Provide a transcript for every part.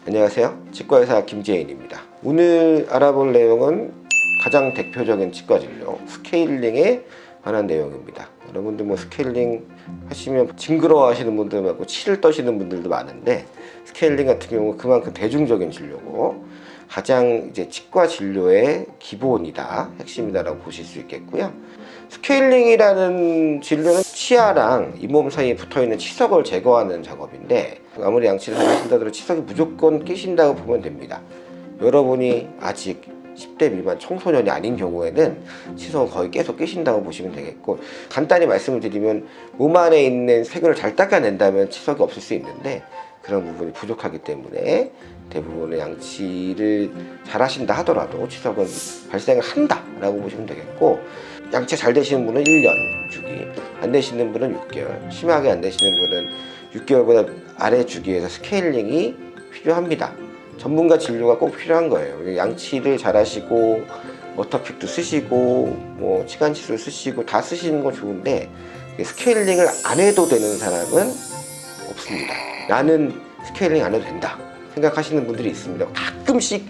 안녕하세요. 치과의사 김재인입니다. 오늘 알아볼 내용은 가장 대표적인 치과 진료 스케일링에 관한 내용입니다. 여러분들 스케일링 하시면 징그러워 하시는 분들 많고 치를 떠시는 분들도 많은데, 스케일링 같은 경우 그만큼 대중적인 진료고 가장 치과 진료의 기본이다, 핵심이다라고 보실 수 있겠고요. 스케일링이라는 진료는 치아랑 잇몸 사이에 붙어있는 치석을 제거하는 작업인데, 아무리 양치를 하신다 하더라도 치석이 무조건 끼신다고 보면 됩니다. 여러분이 아직 10대 미만 청소년이 아닌 경우에는 치석을 거의 계속 끼신다고 보시면 되겠고, 간단히 말씀을 드리면 몸 안에 있는 세균을 잘 닦아낸다면 치석이 없을 수 있는데, 그런 부분이 부족하기 때문에 대부분의 양치를 잘 하신다 하더라도 치석은 발생을 한다 라고 보시면 되겠고, 양치 잘 되시는 분은 1년 주기, 안 되시는 분은 6개월, 심하게 안 되시는 분은 6개월보다 아래 주기에서 스케일링이 필요합니다. 전문가 진료가 꼭 필요한 거예요. 양치를 잘 하시고 워터픽도 쓰시고 치간칫솔 쓰시고 다 쓰시는 건 좋은데, 스케일링을 안 해도 되는 사람은 없습니다. 나는 스케일링 안 해도 된다 생각하시는 분들이 있습니다. 가끔씩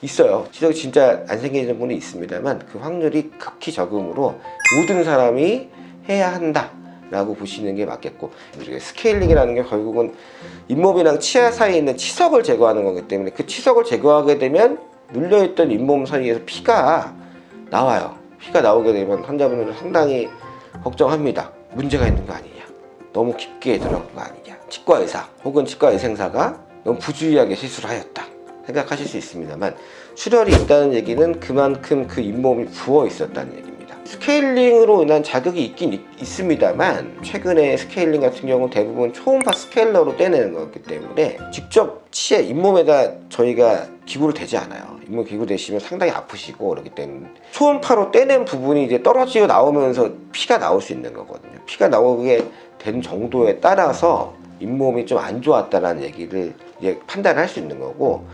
있어요. 치석이 진짜 안 생기는 분이 있습니다만, 그 확률이 극히 적으므로 모든 사람이 해야 한다 라고 보시는 게 맞겠고, 스케일링이라는 게 결국은 잇몸이랑 치아 사이에 있는 치석을 제거하는 거기 때문에, 그 치석을 제거하게 되면 눌려있던 잇몸 사이에서 피가 나와요. 피가 나오게 되면 환자분들은 상당히 걱정합니다. 문제가 있는 거 아니냐, 너무 깊게 들어간 거 아니냐, 치과의사 혹은 치과의생사가 너무 부주의하게 시술을 하였다 생각하실 수 있습니다만, 출혈이 있다는 얘기는 그만큼 그 잇몸이 부어 있었다는 얘기입니다. 스케일링으로 인한 자극이 있긴 있습니다만, 최근에 스케일링 같은 경우는 대부분 초음파 스케일러로 떼내는 거기 때문에 직접 치아 잇몸에다 저희가 기구를 대지 않아요. 잇몸 기구 대시면 상당히 아프시고 그렇기 때문에 초음파로 떼낸 부분이 이제 떨어지고 나오면서 피가 나올 수 있는 거거든요. 피가 나오게 된 정도에 따라서 잇몸이 좀 안 좋았다라는 얘기를 판단할 수 있는 거고,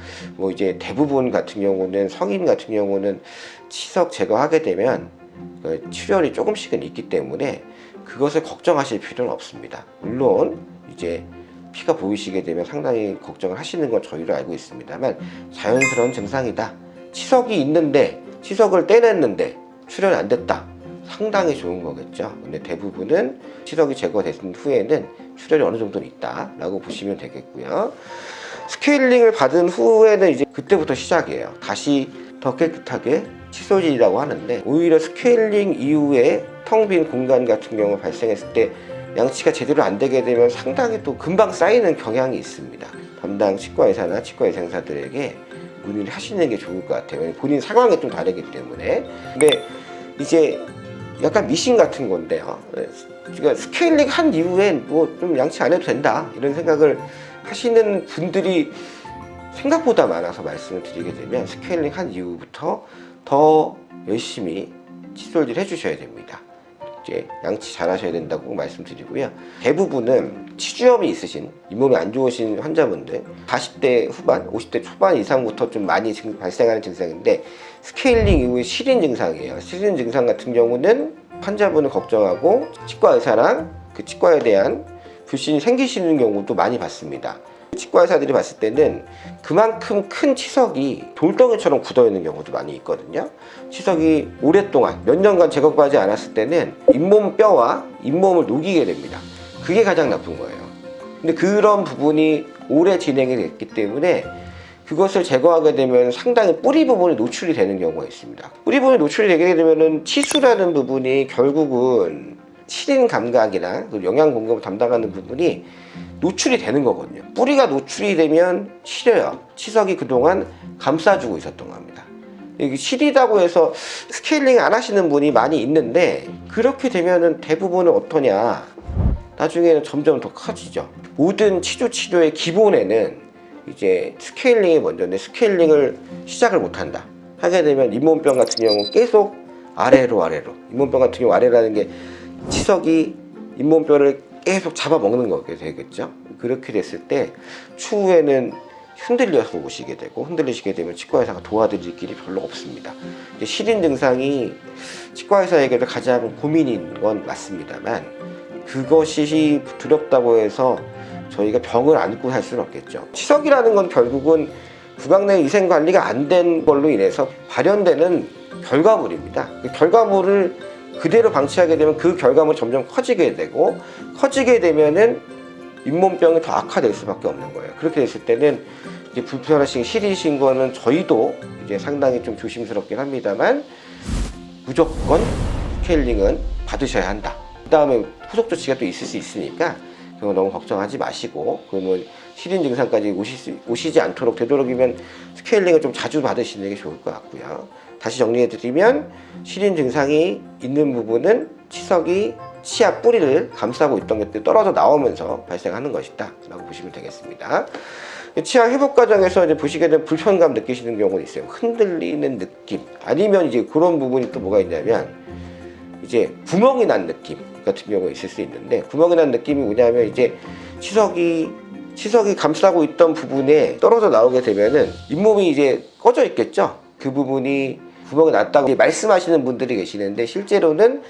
이제 대부분 같은 경우는, 성인 같은 경우는 치석 제거하게 되면 출혈이 조금씩은 있기 때문에 그것을 걱정하실 필요는 없습니다. 물론 이제 피가 보이시게 되면 상당히 걱정을 하시는 건 저희도 알고 있습니다만, 자연스러운 증상이다, 치석이 있는데 치석을 떼냈는데 출혈이 안 됐다, 상당히 좋은 거겠죠. 근데 대부분은 치석이 제거된 후에는 출혈이 어느 정도는 있다 라고 보시면 되겠고요. 스케일링을 받은 후에는 이제 그때부터 시작이에요. 다시 더 깨끗하게 칫솔질이라고 하는데, 오히려 스케일링 이후에 텅 빈 공간 같은 경우 발생했을 때 양치가 제대로 안 되게 되면 상당히 또 금방 쌓이는 경향이 있습니다. 담당 치과의사나 치과의생사들에게 문의를 하시는 게 좋을 것 같아요. 본인 상황이 좀 다르기 때문에. 근데 이제 약간 미신 같은 건데요. 그러니까 스케일링 한 이후엔 좀 양치 안 해도 된다 이런 생각을 하시는 분들이 생각보다 많아서 말씀을 드리게 되면, 스케일링 한 이후부터 더 열심히 칫솔질 해주셔야 됩니다. 이제 양치 잘 하셔야 된다고 말씀드리고요. 대부분은 치주염이 있으신, 잇몸이 안 좋으신 환자분들, 40대 후반, 50대 초반 이상부터 좀 많이 발생하는 증상인데, 스케일링 이후에 시린 증상이에요. 시린 증상 같은 경우는 환자분을 걱정하고 치과의사랑 그 치과에 대한 불신이 생기시는 경우도 많이 봤습니다. 치과의사들이 봤을 때는 그만큼 큰 치석이 돌덩이처럼 굳어있는 경우도 많이 있거든요. 치석이 오랫동안 몇 년간 제거하지 않았을 때는 잇몸 뼈와 잇몸을 녹이게 됩니다. 그게 가장 나쁜 거예요. 근데 그런 부분이 오래 진행이 됐기 때문에 그것을 제거하게 되면 상당히 뿌리 부분이 노출이 되는 경우가 있습니다. 뿌리 부분이 노출이 되게 되면 치수라는 부분이 결국은 시린 감각이나 영양 공급을 담당하는 부분이 노출이 되는 거거든요. 뿌리가 노출이 되면 시려요. 치석이 그동안 감싸주고 있었던 겁니다. 이게 시리다고 해서 스케일링 안 하시는 분이 많이 있는데, 그렇게 되면은 대부분은 어떠냐, 나중에는 점점 더 커지죠. 모든 치료의 기본에는 이제 스케일링이 먼저인데, 스케일링을 시작을 못한다 하게 되면 잇몸병 같은 경우는 계속 아래로 잇몸병 같은 경우 아래라는 게 치석이 잇몸뼈를 계속 잡아먹는 거게 되겠죠. 그렇게 됐을 때 추후에는 흔들려서 오시게 되고, 흔들리시게 되면 치과의사가 도와드릴 길이 별로 없습니다. 시린 증상이 치과의사에게도 가장 고민인 건 맞습니다만, 그것이 두렵다고 해서 저희가 병을 안고 살 수는 없겠죠. 치석이라는 건 결국은 구강 내 위생 관리가 안 된 걸로 인해서 발현되는 결과물입니다. 그 결과물을 그대로 방치하게 되면 그 결과물이 점점 커지게 되고, 커지게 되면은 잇몸병이 더 악화될 수밖에 없는 거예요. 그렇게 됐을 때는 이제 불편하신 시리신 거는 저희도 이제 상당히 좀 조심스럽긴 합니다만, 무조건 스케일링은 받으셔야 한다. 그 다음에 후속 조치가 또 있을 수 있으니까 그거 너무 걱정하지 마시고, 그러면 시린 증상까지 오시지 않도록 되도록이면 스케일링을 좀 자주 받으시는 게 좋을 것 같고요. 다시 정리해드리면, 시린 증상이 있는 부분은 치석이 치아 뿌리를 감싸고 있던 것들이 떨어져 나오면서 발생하는 것이다 라고 보시면 되겠습니다. 치아 회복 과정에서 이제 보시게 되면 불편감 느끼시는 경우는 있어요. 흔들리는 느낌, 아니면 이제 그런 부분이 또 뭐가 있냐면, 이제 구멍이 난 느낌 같은 경우가 있을 수 있는데, 구멍이 난 느낌이 뭐냐면, 이제 치석이 감싸고 있던 부분에 떨어져 나오게 되면은 잇몸이 이제 꺼져 있겠죠. 그 부분이 구멍이 났다고 말씀하시는 분들이 계시는데, 실제로는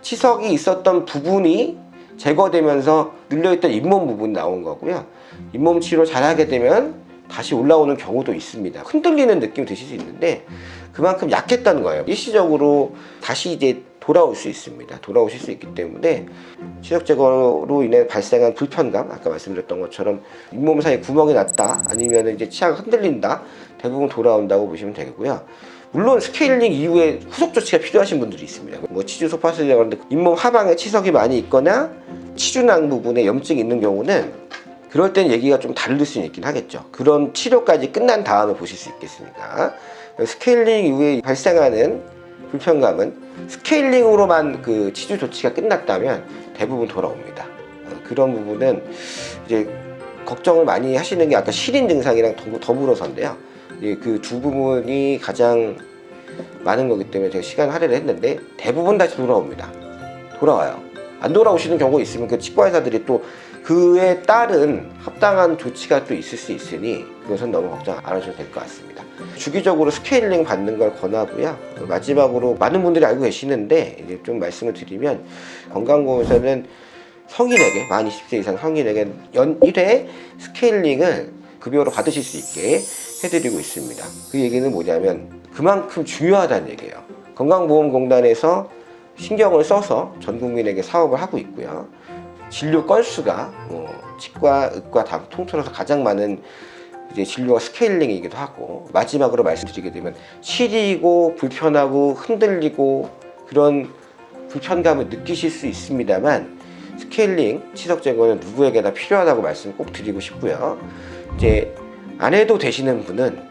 치석이 있었던 부분이 제거되면서 눌려있던 잇몸 부분이 나온 거고요. 잇몸 치료 잘하게 되면 다시 올라오는 경우도 있습니다. 흔들리는 느낌이 드실 수 있는데, 그만큼 약했다는 거예요. 일시적으로 다시 이제 돌아올 수 있습니다. 돌아오실 수 있기 때문에 치석 제거로 인해 발생한 불편감, 아까 말씀드렸던 것처럼 잇몸 사이에 구멍이 났다, 아니면 이제 치아가 흔들린다, 대부분 돌아온다고 보시면 되고요. 물론 스케일링 이후에 후속 조치가 필요하신 분들이 있습니다. 뭐 치주 소파술이라고 하는데, 잇몸 하방에 치석이 많이 있거나 치주낭 부분에 염증이 있는 경우는 그럴 땐 얘기가 좀 다를 수 있긴 하겠죠. 그런 치료까지 끝난 다음에 보실 수 있겠습니까? 스케일링 이후에 발생하는 불편감은 스케일링으로만 그 치주 조치가 끝났다면 대부분 돌아옵니다. 그런 부분은 이제 걱정을 많이 하시는 게 아까 시린 증상이랑 더불어서인데요. 그 두 부분이 가장 많은 거기 때문에 제가 시간 할애를 했는데, 대부분 다시 돌아옵니다. 돌아와요. 안 돌아오시는 경우가 있으면 그 치과 의사들이 또 그에 따른 합당한 조치가 또 있을 수 있으니 그것은 너무 걱정 안 하셔도 될 것 같습니다. 주기적으로 스케일링 받는 걸 권하고요. 마지막으로 많은 분들이 알고 계시는데 이제 좀 말씀을 드리면, 건강보험에서는 성인에게, 만 20세 이상 성인에게 연 1회 스케일링을 급여로 받으실 수 있게 해드리고 있습니다. 그 얘기는 뭐냐면 그만큼 중요하다는 얘기예요. 건강보험공단에서 신경을 써서 전 국민에게 사업을 하고 있고요. 진료 건수가 치과, 의과 다 통틀어서 가장 많은 이제 진료가 스케일링이기도 하고, 마지막으로 말씀드리게 되면 시리고 불편하고 흔들리고 그런 불편감을 느끼실 수 있습니다만, 스케일링 치석 제거는 누구에게나 필요하다고 말씀 꼭 드리고 싶고요. 이제 안 해도 되시는 분은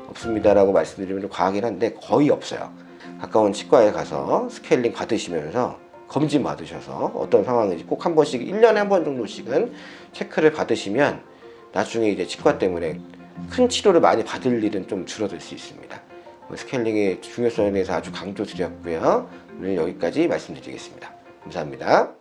없습니다라고 말씀드리면 좀 과하긴 한데 거의 없어요. 가까운 치과에 가서 스케일링 받으시면서 검진 받으셔서 어떤 상황인지 꼭 한 번씩, 1년에 한 번 정도씩은 체크를 받으시면 나중에 이제 치과 때문에 큰 치료를 많이 받을 일은 좀 줄어들 수 있습니다. 스케일링의 중요성에 대해서 아주 강조드렸고요. 오늘 여기까지 말씀드리겠습니다. 감사합니다.